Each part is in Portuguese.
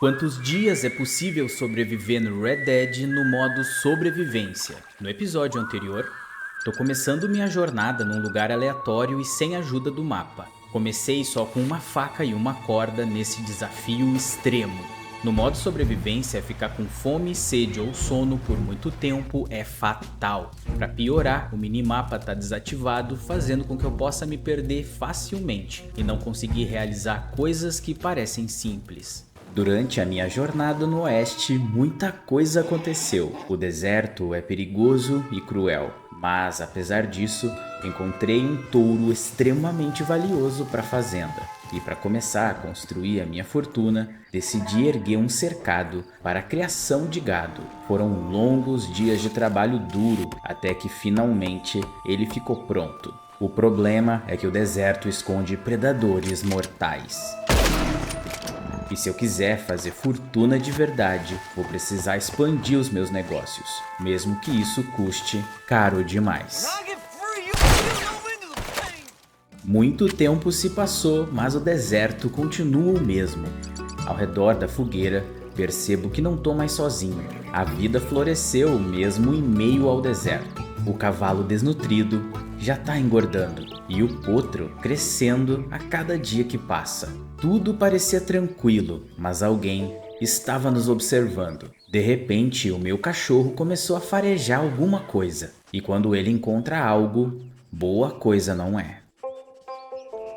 Quantos dias é possível sobreviver no Red Dead no modo sobrevivência? No episódio anterior, tô começando minha jornada num lugar aleatório e sem ajuda do mapa. Comecei só com uma faca e uma corda nesse desafio extremo. No modo sobrevivência, ficar com fome, sede ou sono por muito tempo é fatal. Para piorar, o minimapa tá desativado, fazendo com que eu possa me perder facilmente e não conseguir realizar coisas que parecem simples. Durante a minha jornada no oeste, muita coisa aconteceu. O deserto é perigoso e cruel, mas apesar disso, encontrei um touro extremamente valioso para a fazenda. E para começar a construir a minha fortuna, decidi erguer um cercado para a criação de gado. Foram longos dias de trabalho duro até que finalmente ele ficou pronto. O problema é que o deserto esconde predadores mortais. E se eu quiser fazer fortuna de verdade, vou precisar expandir os meus negócios, mesmo que isso custe caro demais. Muito tempo se passou, mas o deserto continua o mesmo. Ao redor da fogueira, percebo que não estou mais sozinho. A vida floresceu mesmo em meio ao deserto. O cavalo desnutrido já está engordando e o potro crescendo a cada dia que passa. Tudo parecia tranquilo, mas alguém estava nos observando. De repente, o meu cachorro começou a farejar alguma coisa. E quando ele encontra algo, boa coisa não é.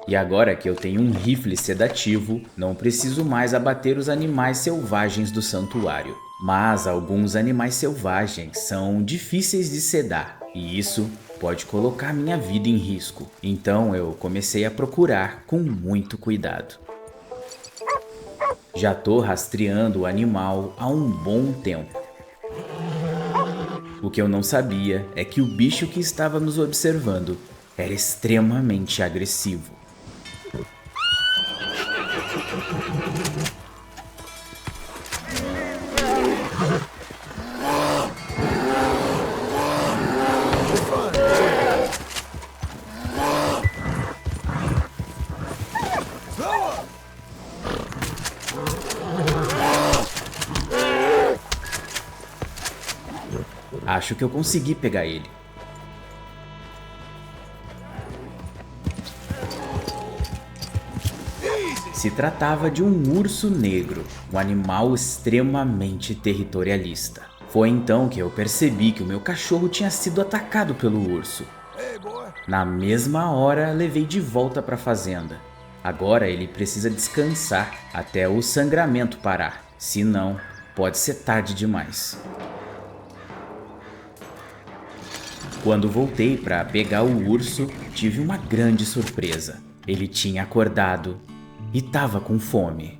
E agora que eu tenho um rifle sedativo, não preciso mais abater os animais selvagens do santuário. Mas alguns animais selvagens são difíceis de sedar, e isso pode colocar minha vida em risco. Então eu comecei a procurar com muito cuidado. Já tô rastreando o animal há um bom tempo. O que eu não sabia é que o bicho que estava nos observando era extremamente agressivo. Acho que eu consegui pegar ele. Se tratava de um urso negro, um animal extremamente territorialista. Foi então que eu percebi que o meu cachorro tinha sido atacado pelo urso. Na mesma hora, levei de volta para a fazenda. Agora ele precisa descansar até o sangramento parar, senão pode ser tarde demais. Quando voltei para pegar o urso, tive uma grande surpresa. Ele tinha acordado e estava com fome.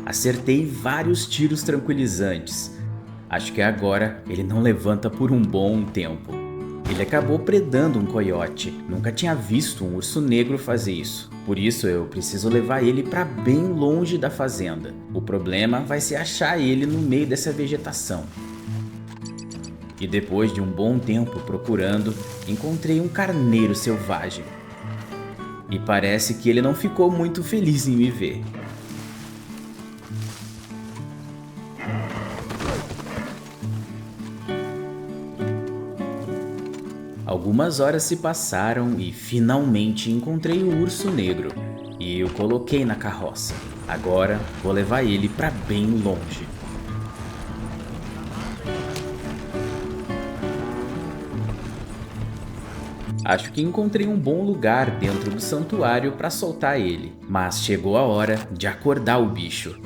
Acertei vários tiros tranquilizantes. Acho que agora ele não levanta por um bom tempo. Ele acabou predando um coiote. Nunca tinha visto um urso negro fazer isso. Por isso eu preciso levar ele para bem longe da fazenda. O problema vai ser achar ele no meio dessa vegetação. E depois de um bom tempo procurando, encontrei um carneiro selvagem. E parece que ele não ficou muito feliz em me ver. Algumas horas se passaram e finalmente encontrei o urso negro e o coloquei na carroça. Agora vou levar ele para bem longe. Acho que encontrei um bom lugar dentro do santuário para soltar ele, mas chegou a hora de acordar o bicho.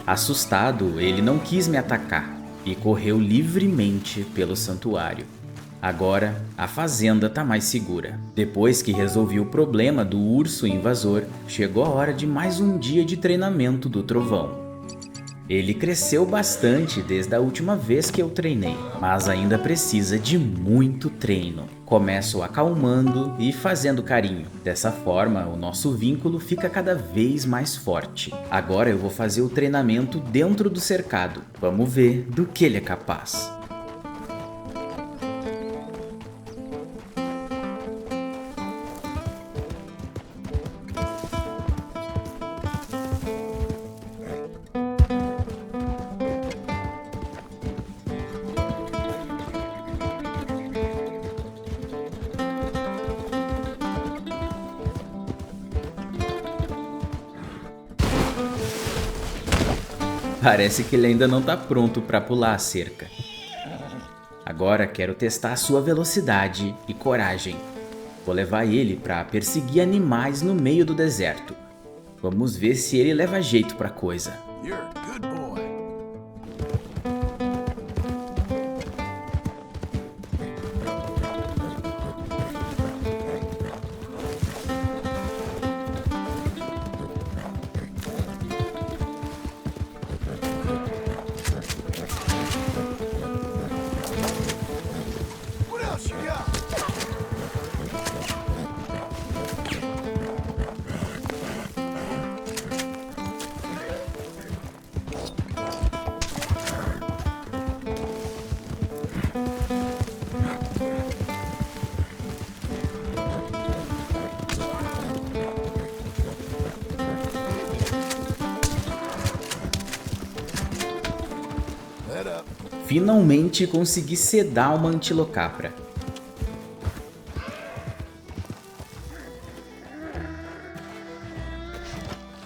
Assustado, ele não quis me atacar e correu livremente pelo santuário. Agora, a fazenda tá mais segura. Depois que resolvi o problema do urso invasor, chegou a hora de mais um dia de treinamento do trovão. Ele cresceu bastante desde a última vez que eu treinei, mas ainda precisa de muito treino. Começo acalmando e fazendo carinho. Dessa forma, o nosso vínculo fica cada vez mais forte. Agora eu vou fazer o treinamento dentro do cercado. Vamos ver do que ele é capaz. Parece que ele ainda não está pronto para pular a cerca. Agora quero testar a sua velocidade e coragem. Vou levar ele para perseguir animais no meio do deserto. Vamos ver se ele leva jeito para coisa. Finalmente consegui sedar uma antilocapra.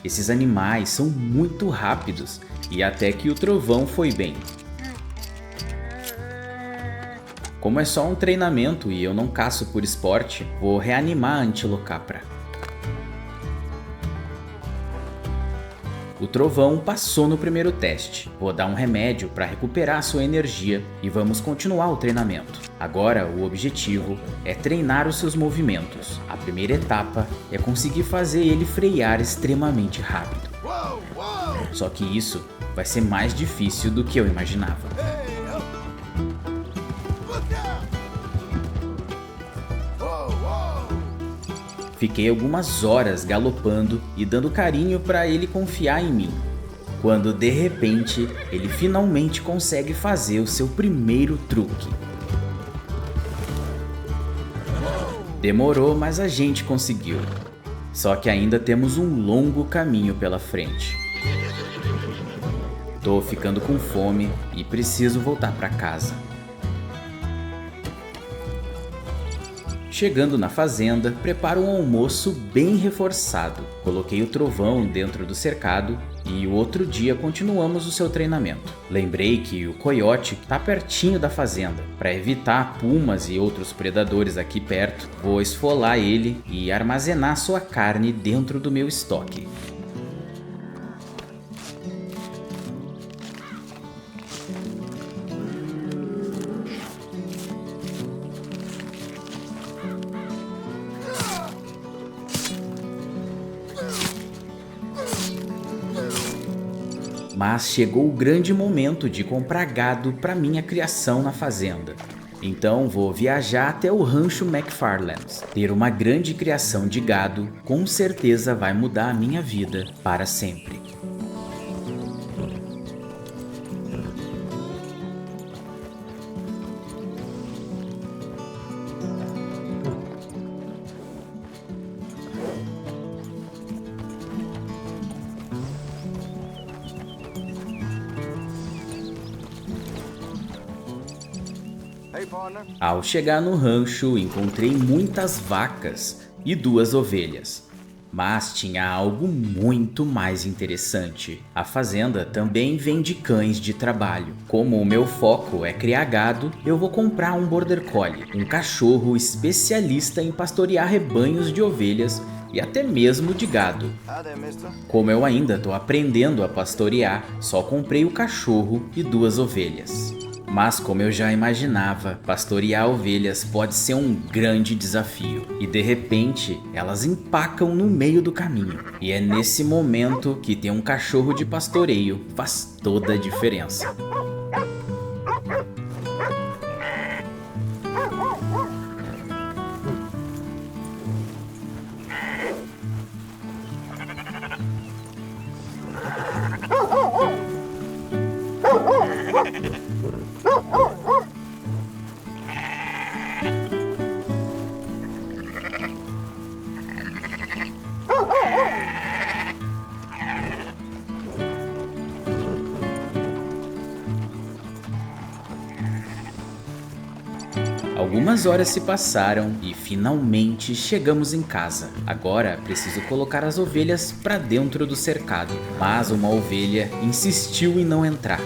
Esses animais são muito rápidos e até que o trovão foi bem. Como é só um treinamento e eu não caço por esporte, vou reanimar a antilocapra. O trovão passou no primeiro teste. Vou dar um remédio para recuperar sua energia e vamos continuar o treinamento. Agora o objetivo é treinar os seus movimentos. A primeira etapa é conseguir fazer ele frear extremamente rápido. Só que isso vai ser mais difícil do que eu imaginava. Fiquei algumas horas galopando e dando carinho para ele confiar em mim, quando de repente ele finalmente consegue fazer o seu primeiro truque. Demorou, mas a gente conseguiu. Só que ainda temos um longo caminho pela frente. Tô ficando com fome e preciso voltar para casa. Chegando na fazenda, preparo um almoço bem reforçado. Coloquei o trovão dentro do cercado e o outro dia continuamos o seu treinamento. Lembrei que o coiote está pertinho da fazenda. Para evitar pumas e outros predadores aqui perto, vou esfolar ele e armazenar sua carne dentro do meu estoque. Mas chegou o grande momento de comprar gado para minha criação na fazenda. Então vou viajar até o rancho McFarlands. Ter uma grande criação de gado com certeza vai mudar a minha vida para sempre. Ao chegar no rancho, encontrei muitas vacas e 2 ovelhas. Mas tinha algo muito mais interessante. A fazenda também vende cães de trabalho. Como o meu foco é criar gado, eu vou comprar um Border Collie, um cachorro especialista em pastorear rebanhos de ovelhas e até mesmo de gado. Como eu ainda estou aprendendo a pastorear, só comprei o cachorro e 2 ovelhas. Mas como eu já imaginava, pastorear ovelhas pode ser um grande desafio. E de repente, elas empacam no meio do caminho. E é nesse momento que ter um cachorro de pastoreio faz toda a diferença. Algumas horas se passaram e finalmente chegamos em casa. Agora preciso colocar as ovelhas para dentro do cercado, mas uma ovelha insistiu em não entrar.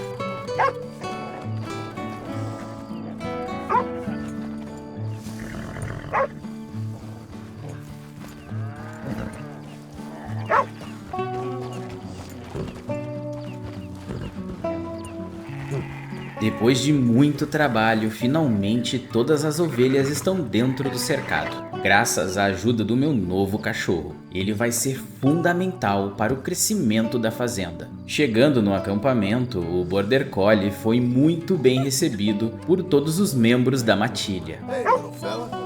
Depois de muito trabalho, finalmente todas as ovelhas estão dentro do cercado, graças à ajuda do meu novo cachorro. Ele vai ser fundamental para o crescimento da fazenda. Chegando no acampamento, o Border Collie foi muito bem recebido por todos os membros da matilha. Hey, little fella.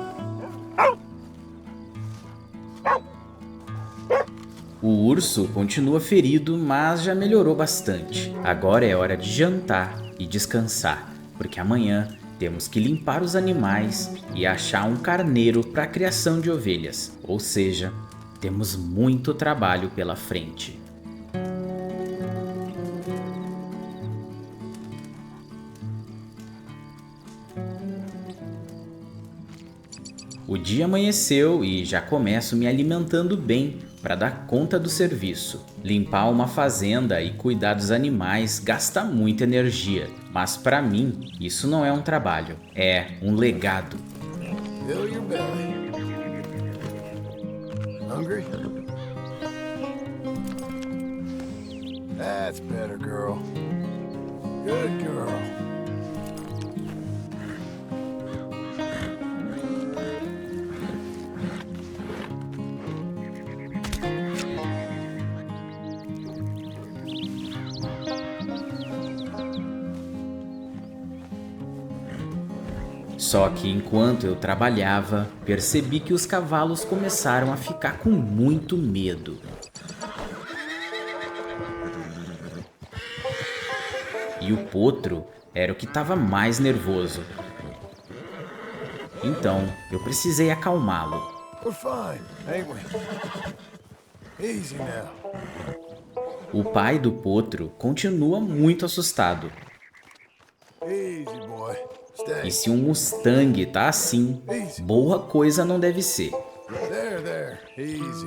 O urso continua ferido, mas já melhorou bastante. Agora é hora de jantar e descansar, porque amanhã temos que limpar os animais e achar um carneiro para a criação de ovelhas. Ou seja, temos muito trabalho pela frente. O dia amanheceu e já começo me alimentando bem para dar conta do serviço. Limpar uma fazenda e cuidar dos animais gasta muita energia, mas para mim isso não é um trabalho, é um legado. Fill your belly. Hungry? That's better, girl. Good girl. Só que enquanto eu trabalhava, percebi que os cavalos começaram a ficar com muito medo. E o potro era o que estava mais nervoso. Então, eu precisei acalmá-lo. We're fine, ain't we? Easy now. O pai do potro continua muito assustado. Easy, boy. Stay. E se um Mustang tá assim, boa coisa não deve ser. There. Easy.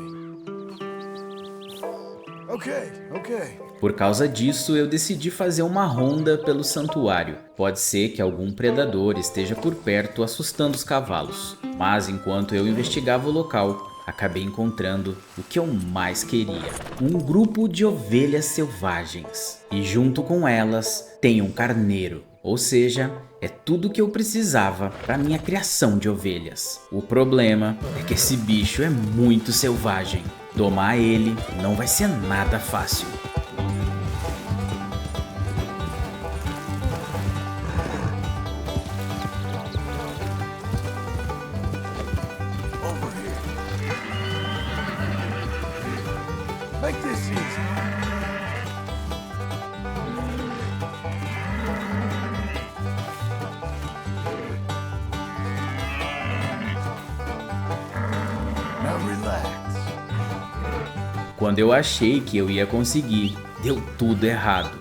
Okay. Por causa disso, eu decidi fazer uma ronda pelo santuário. Pode ser que algum predador esteja por perto assustando os cavalos. Mas enquanto eu investigava o local, acabei encontrando o que eu mais queria: um grupo de ovelhas selvagens. E junto com elas tem um carneiro. Ou seja, é tudo que eu precisava para minha criação de ovelhas. O problema é que esse bicho é muito selvagem. Domar ele não vai ser nada fácil. Over here. Make this easy. Now relax. Quando eu achei que eu ia conseguir, deu tudo errado.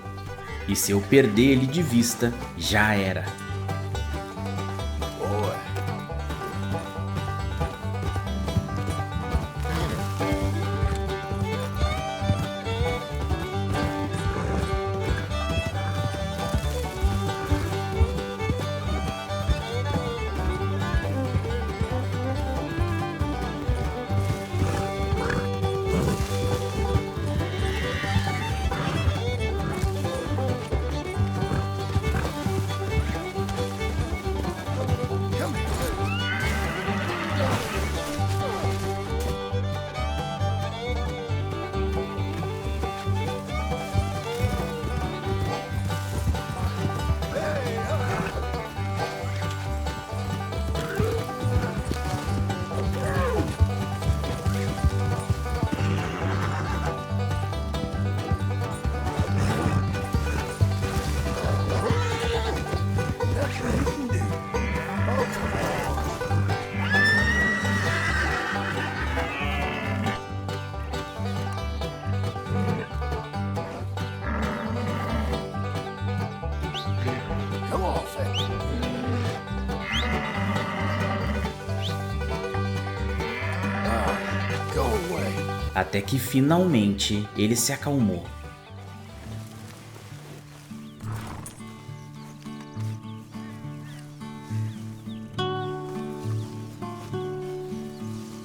E se eu perder ele de vista, já era. Boy. até que finalmente ele se acalmou.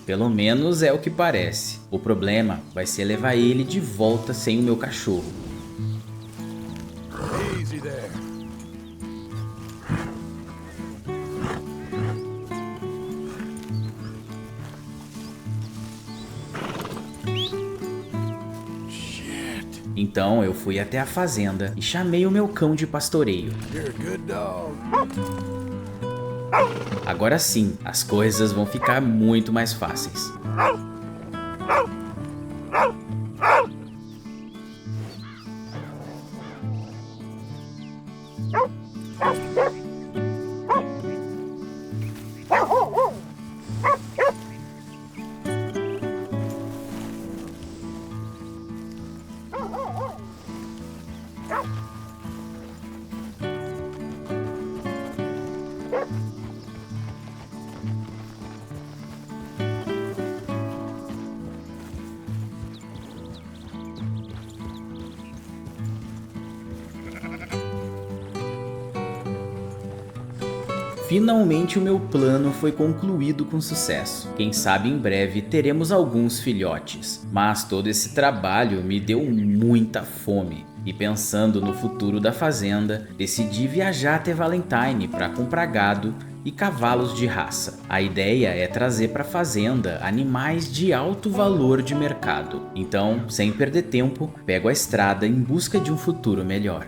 Pelo menos é o que parece. O problema vai ser levar ele de volta sem o meu cachorro. Easy there. Shit. Então eu fui até a fazenda e chamei o meu cão de pastoreio. You're a good dog. Agora sim, as coisas vão ficar muito mais fáceis. Finalmente o meu plano foi concluído com sucesso. Quem sabe em breve teremos alguns filhotes. Mas todo esse trabalho me deu muita fome. E pensando no futuro da fazenda, decidi viajar até Valentine para comprar gado e cavalos de raça. A ideia é trazer para a fazenda animais de alto valor de mercado. Então, sem perder tempo, pego a estrada em busca de um futuro melhor.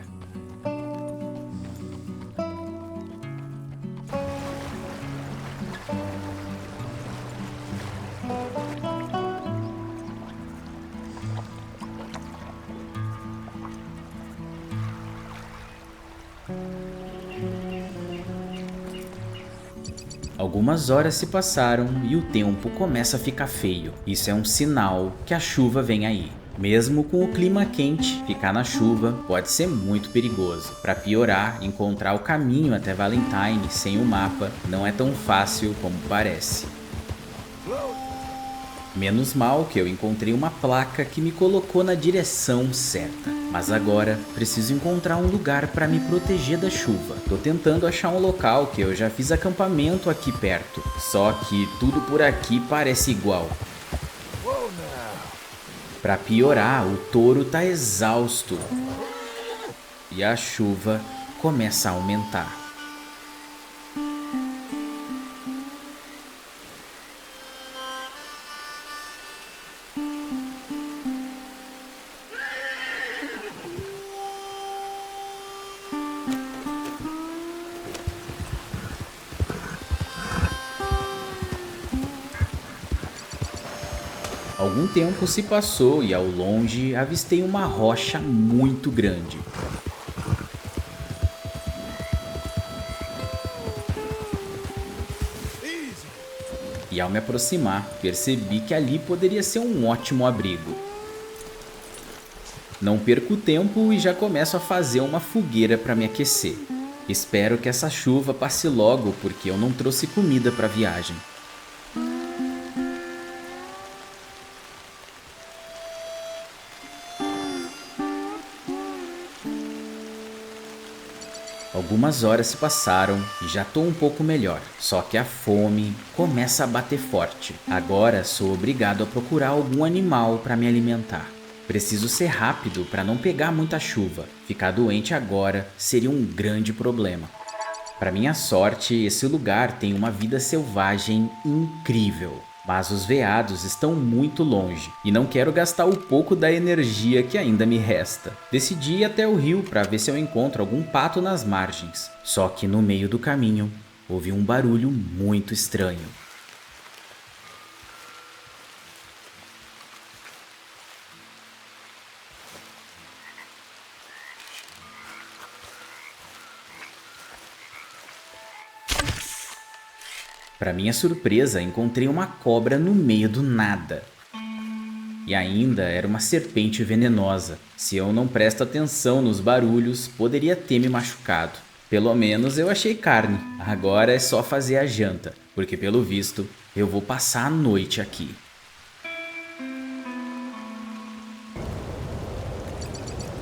Algumas horas se passaram e o tempo começa a ficar feio. Isso é um sinal que a chuva vem aí. Mesmo com o clima quente, ficar na chuva pode ser muito perigoso. Para piorar, encontrar o caminho até Valentine sem o mapa não é tão fácil como parece. Menos mal que eu encontrei uma placa que me colocou na direção certa. Mas agora preciso encontrar um lugar para me proteger da chuva. Tô tentando achar um local que eu já fiz acampamento aqui perto. Só que tudo por aqui parece igual. Para piorar, o touro tá exausto. E a chuva começa a aumentar. Algum tempo se passou e ao longe avistei uma rocha muito grande. E ao me aproximar, percebi que ali poderia ser um ótimo abrigo. Não perco tempo e já começo a fazer uma fogueira para me aquecer. Espero que essa chuva passe logo porque eu não trouxe comida para a viagem. Algumas horas se passaram e já tô um pouco melhor, só que a fome começa a bater forte. Agora sou obrigado a procurar algum animal para me alimentar. Preciso ser rápido para não pegar muita chuva. Ficar doente agora seria um grande problema. Para minha sorte, esse lugar tem uma vida selvagem incrível. Mas os veados estão muito longe e não quero gastar o pouco da energia que ainda me resta. Decidi ir até o rio para ver se eu encontro algum pato nas margens. Só que no meio do caminho, ouvi um barulho muito estranho. Para minha surpresa, encontrei uma cobra no meio do nada. E ainda era uma serpente venenosa. Se eu não presto atenção nos barulhos, poderia ter me machucado. Pelo menos eu achei carne. Agora é só fazer a janta, porque pelo visto eu vou passar a noite aqui.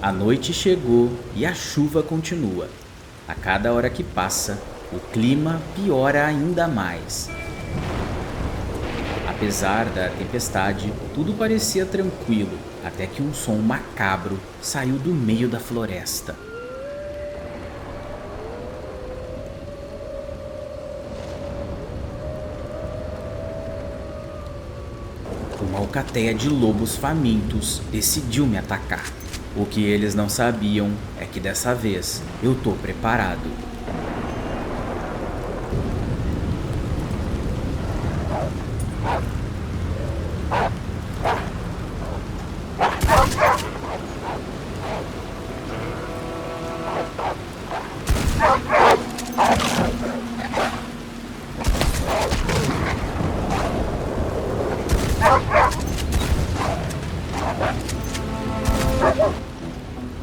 A noite chegou e a chuva continua. A cada hora que passa, o clima piora ainda mais. Apesar da tempestade, tudo parecia tranquilo, até que um som macabro saiu do meio da floresta. Uma alcateia de lobos famintos decidiu me atacar. O que eles não sabiam é que dessa vez eu tô preparado.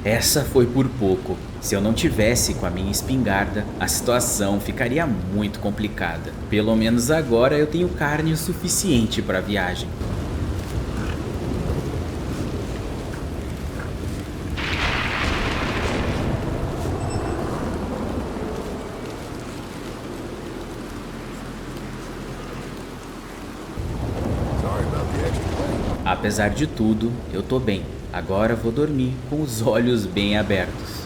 Essa foi por pouco. Se eu não tivesse com a minha espingarda, a situação ficaria muito complicada. Pelo menos agora eu tenho carne o suficiente para a viagem. Apesar de tudo, eu tô bem. Agora vou dormir com os olhos bem abertos.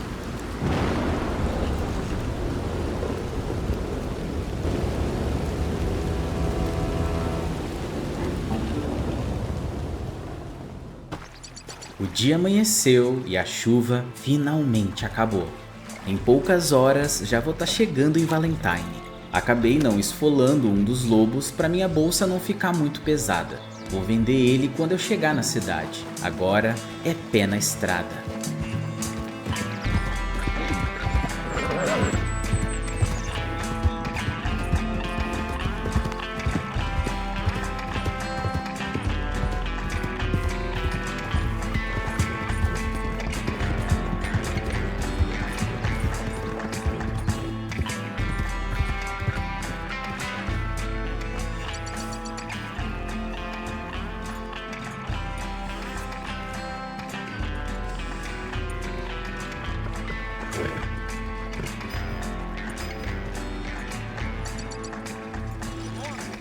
O dia amanheceu e a chuva finalmente acabou. Em poucas horas já vou estar chegando em Valentine. Acabei não esfolando um dos lobos para minha bolsa não ficar muito pesada. Vou vender ele quando eu chegar na cidade. Agora é pé na estrada.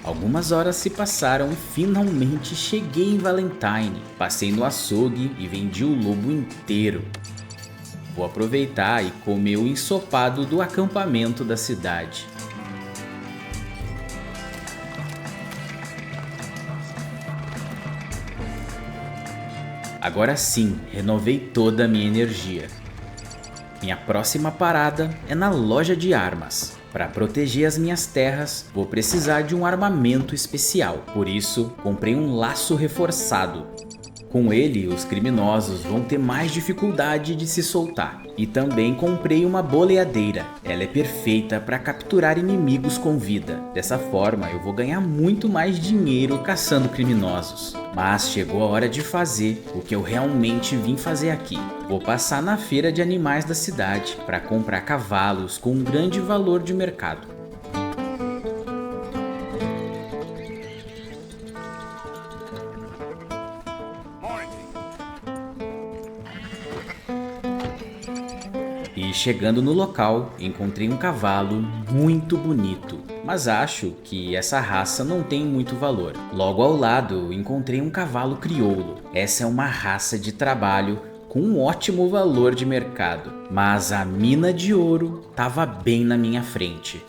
Algumas horas se passaram e finalmente cheguei em Valentine. Passei no açougue e vendi o lobo inteiro. Vou aproveitar e comer o ensopado do acampamento da cidade. Agora sim, renovei toda a minha energia. Minha próxima parada é na loja de armas. Para proteger as minhas terras, vou precisar de um armamento especial. Por isso, comprei um laço reforçado. Com ele, os criminosos vão ter mais dificuldade de se soltar. E também comprei uma boleadeira. Ela é perfeita para capturar inimigos com vida. Dessa forma, eu vou ganhar muito mais dinheiro caçando criminosos. Mas chegou a hora de fazer o que eu realmente vim fazer aqui. Vou passar na feira de animais da cidade para comprar cavalos com um grande valor de mercado. E chegando no local, encontrei um cavalo muito bonito, mas acho que essa raça não tem muito valor. Logo ao lado, encontrei um cavalo crioulo. Essa é uma raça de trabalho com um ótimo valor de mercado, mas a mina de ouro estava bem na minha frente.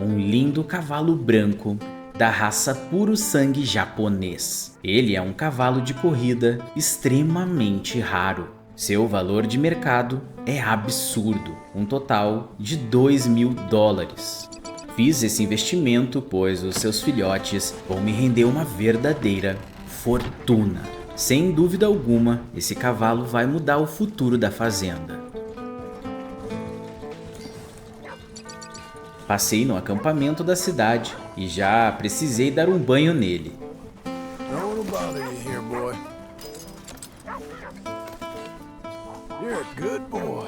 Um lindo cavalo branco da raça puro sangue japonês. Ele é um cavalo de corrida extremamente raro. Seu valor de mercado é absurdo, um total de $2.000. Fiz esse investimento pois os seus filhotes vão me render uma verdadeira fortuna. Sem dúvida alguma, esse cavalo vai mudar o futuro da fazenda. Passei no acampamento da cidade e já precisei dar um banho nele. You're a good boy.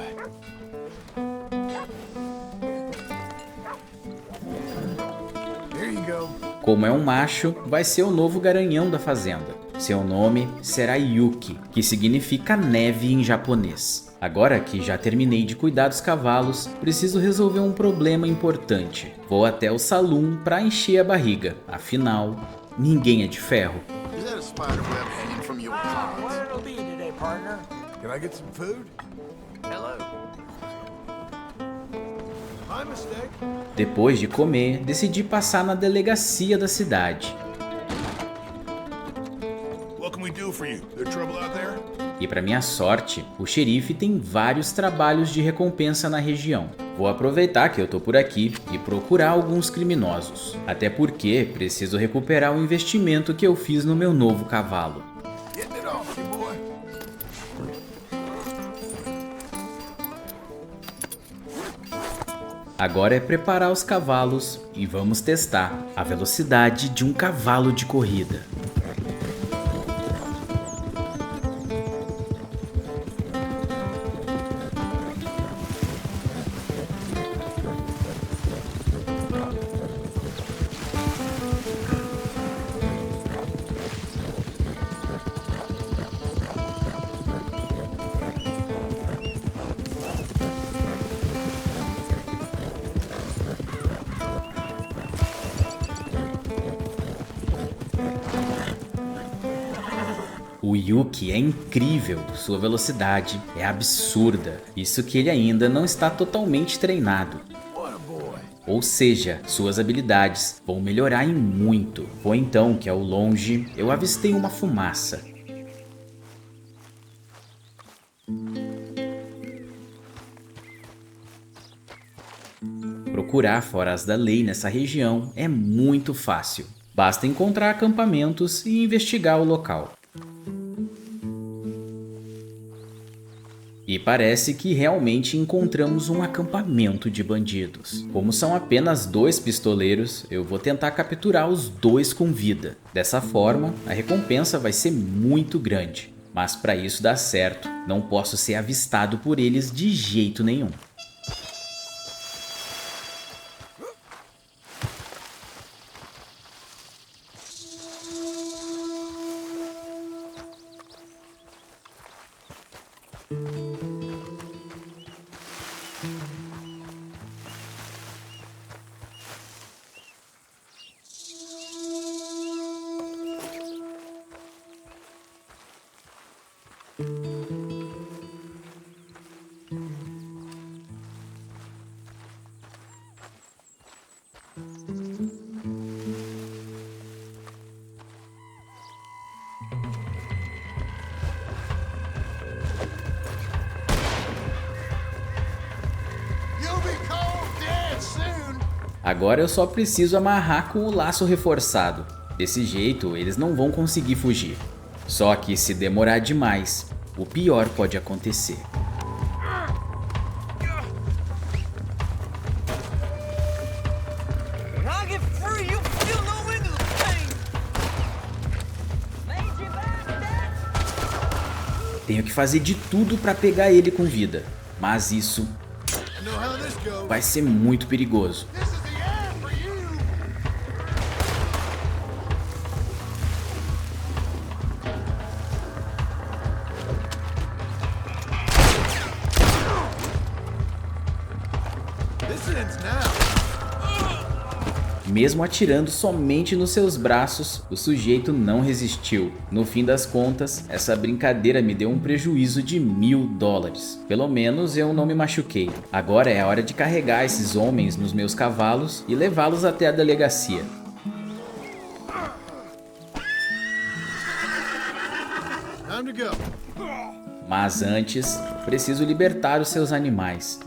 Here you go. Como é um macho, vai ser o novo garanhão da fazenda. Seu nome será Yuki, que significa neve em japonês. Agora que já terminei de cuidar dos cavalos, preciso resolver um problema importante. Vou até o saloon para encher a barriga, afinal, ninguém é de ferro. Is that a spider web hanging from your collar? What it'll be today, partner? Can I get some food? Hello. My mistake. Depois de comer, decidi passar na delegacia da cidade. What can we do for you? There trouble out there? E para minha sorte, o xerife tem vários trabalhos de recompensa na região. Vou aproveitar que eu tô por aqui e procurar alguns criminosos. Até porque preciso recuperar o investimento que eu fiz no meu novo cavalo. Getting it off, you boy. Agora é preparar os cavalos e vamos testar a velocidade de um cavalo de corrida. O Yuki é incrível, sua velocidade é absurda, isso que ele ainda não está totalmente treinado. What a boy. Ou seja, suas habilidades vão melhorar em muito. Foi então que ao longe eu avistei uma fumaça. Procurar foras da lei nessa região é muito fácil. Basta encontrar acampamentos e investigar o local. E parece que realmente encontramos um acampamento de bandidos. Como são apenas 2 pistoleiros, eu vou tentar capturar os 2 com vida. Dessa forma, a recompensa vai ser muito grande. Mas para isso dar certo, não posso ser avistado por eles de jeito nenhum. You'll be cold dead soon. Agora eu só preciso amarrar com o laço reforçado. Desse jeito, eles não vão conseguir fugir. Só que se demorar demais, o pior pode acontecer. When I get free, you feel no end of the pain. Made you bad, Dad? Tenho que fazer de tudo para pegar ele com vida. Mas isso I know how this goes. vai ser muito perigoso. This is the end for you. This ends now. Mesmo atirando somente nos seus braços, o sujeito não resistiu. No fim das contas, essa brincadeira me deu um prejuízo de $1000. Pelo menos eu não me machuquei. Agora é a hora de carregar esses homens nos meus cavalos e levá-los até a delegacia. Time to go. Mas antes, preciso libertar os seus animais.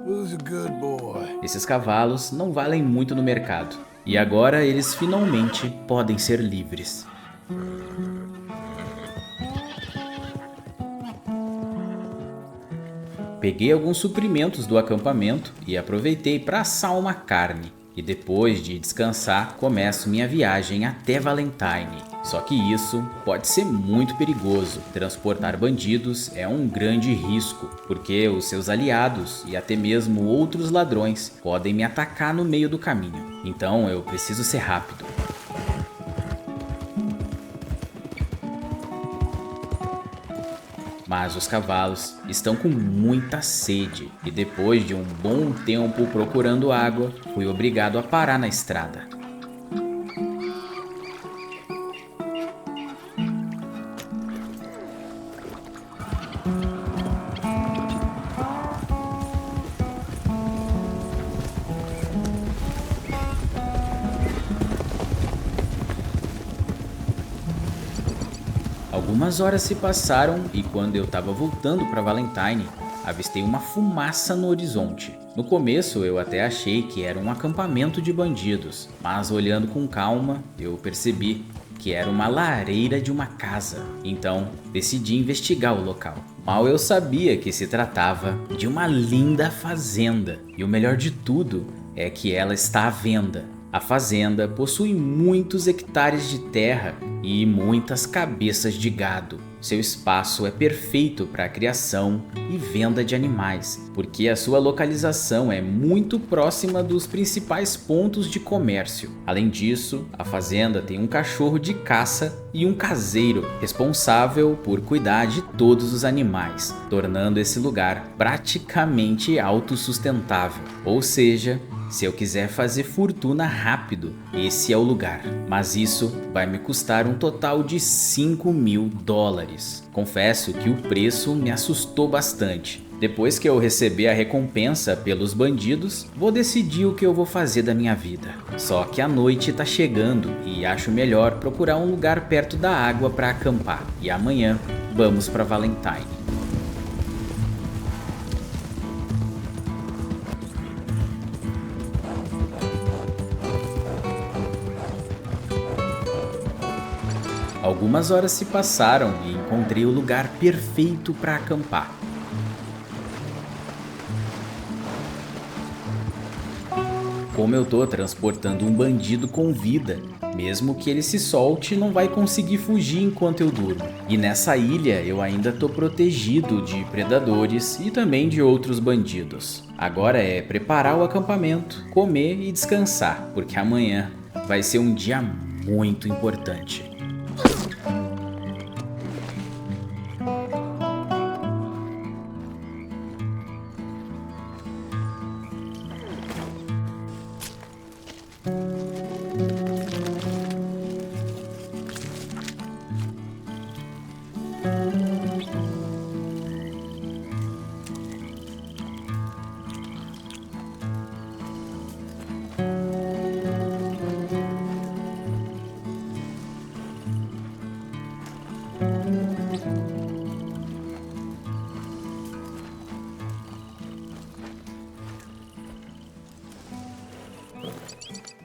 Who's a good boy? Esses cavalos não valem muito no mercado. E agora eles finalmente podem ser livres. Peguei alguns suprimentos do acampamento e aproveitei para assar uma carne. E depois de descansar, começo minha viagem até Valentine. Só que isso pode ser muito perigoso. Transportar bandidos é um grande risco, porque os seus aliados e até mesmo outros ladrões podem me atacar no meio do caminho. Então eu preciso ser rápido. mas os cavalos estão com muita sede e depois de um bom tempo procurando água, fui obrigado a parar na estrada. Algumas horas se passaram e quando eu estava voltando para Valentine, avistei uma fumaça no horizonte. No começo eu até achei que era um acampamento de bandidos, mas olhando com calma eu percebi que era uma lareira de uma casa. Então decidi investigar o local. Mal eu sabia que se tratava de uma linda fazenda e o melhor de tudo é que ela está à venda. A fazenda possui muitos hectares de terra e muitas cabeças de gado. Seu espaço é perfeito para a criação e venda de animais, porque a sua localização é muito próxima dos principais pontos de comércio. Além disso, a fazenda tem um cachorro de caça e um caseiro responsável por cuidar de todos os animais, tornando esse lugar praticamente autossustentável. Ou seja, se eu quiser fazer fortuna rápido, esse é o lugar. Mas isso vai me custar um total de $5.000. Confesso que o preço me assustou bastante. Depois que eu receber a recompensa pelos bandidos, vou decidir o que eu vou fazer da minha vida. Só que a noite tá chegando e acho melhor procurar um lugar perto da água para acampar. E amanhã vamos para Valentine. Algumas horas se passaram e encontrei o lugar perfeito para acampar. Como eu tô transportando um bandido com vida, mesmo que ele se solte, não vai conseguir fugir enquanto eu durmo. E nessa ilha eu ainda tô protegido de predadores e também de outros bandidos. Agora é preparar o acampamento, comer e descansar, porque amanhã vai ser um dia muito importante.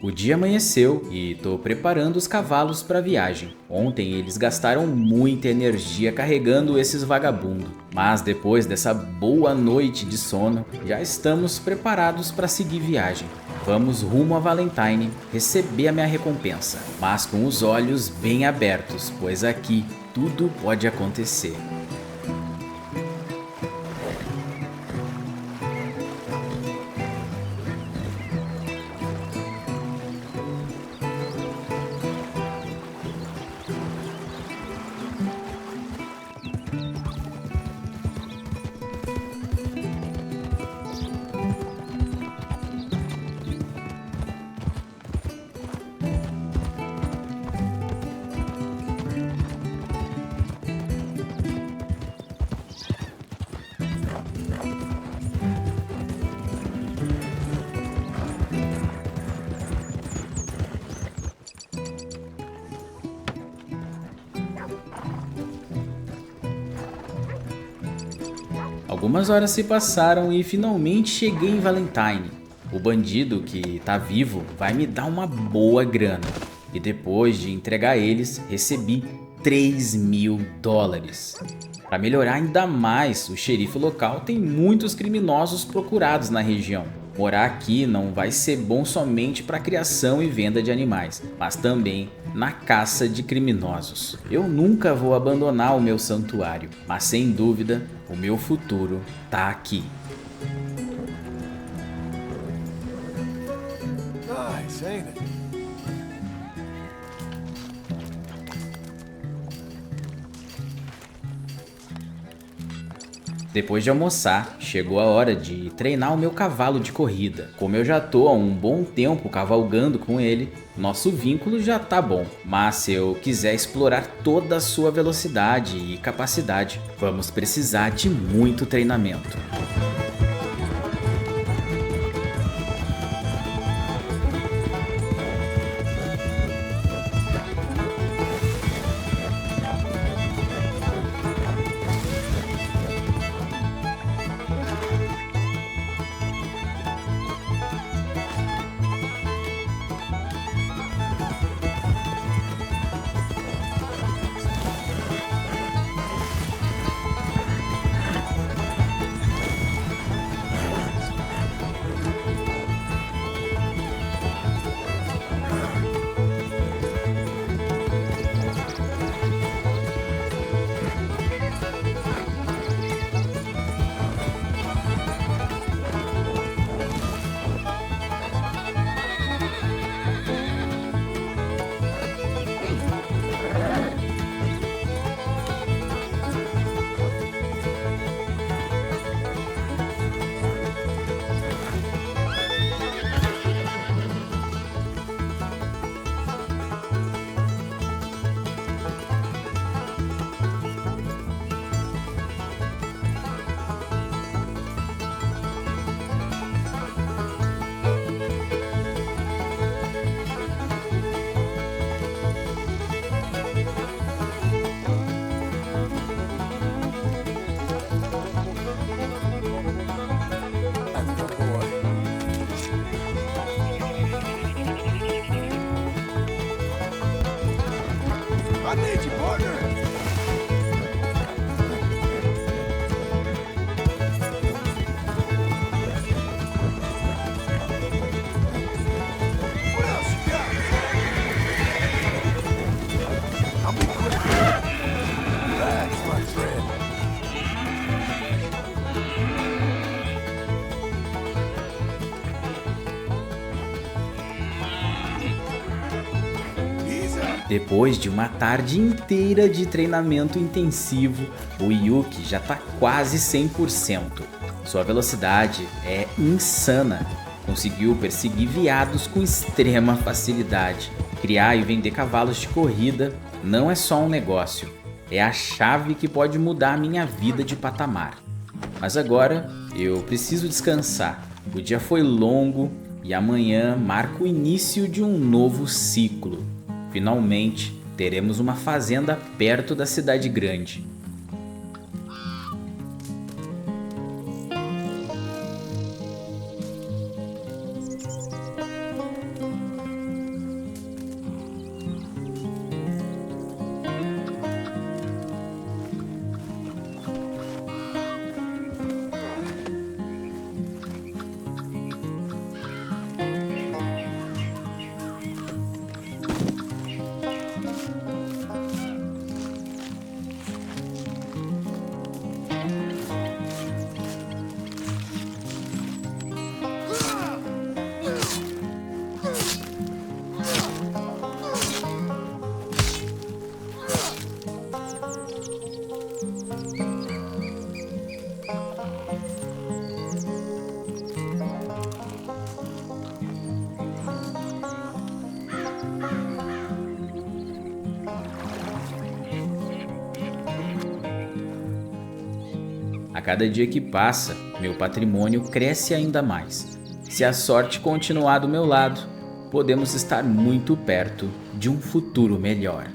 O dia amanheceu e tô preparando os cavalos para a viagem. Ontem eles gastaram muita energia carregando esses vagabundos, mas depois dessa boa noite de sono, já estamos preparados para seguir viagem. Vamos rumo a Valentine receber a minha recompensa, mas com os olhos bem abertos, pois aqui tudo pode acontecer. Algumas horas se passaram e finalmente cheguei em Valentine. O bandido que tá vivo vai me dar uma boa grana. E depois de entregar eles, recebi $3.000. Para melhorar ainda mais, o xerife local tem muitos criminosos procurados na região. Morar aqui não vai ser bom somente para criação e venda de animais, mas também na caça de criminosos. Eu nunca vou abandonar o meu santuário, mas sem dúvida o meu futuro tá aqui. Nice, ain't it? Depois de almoçar, chegou a hora de treinar o meu cavalo de corrida. Como eu já tô há um bom tempo cavalgando com ele, nosso vínculo já tá bom. Mas se eu quiser explorar toda a sua velocidade e capacidade, vamos precisar de muito treinamento. I need you, partner. What else you got? I'll be quick. Relax, my friend. Ease up. Depois de uma tarde inteira de treinamento intensivo, o Yuki já está quase 100%. Sua velocidade é insana. Conseguiu perseguir veados com extrema facilidade. Criar e vender cavalos de corrida não é só um negócio, é a chave que pode mudar a minha vida de patamar. Mas agora eu preciso descansar. O dia foi longo e amanhã marca o início de um novo ciclo. Finalmente, teremos uma fazenda perto da cidade grande. A cada dia que passa, meu patrimônio cresce ainda mais. Se a sorte continuar do meu lado, podemos estar muito perto de um futuro melhor.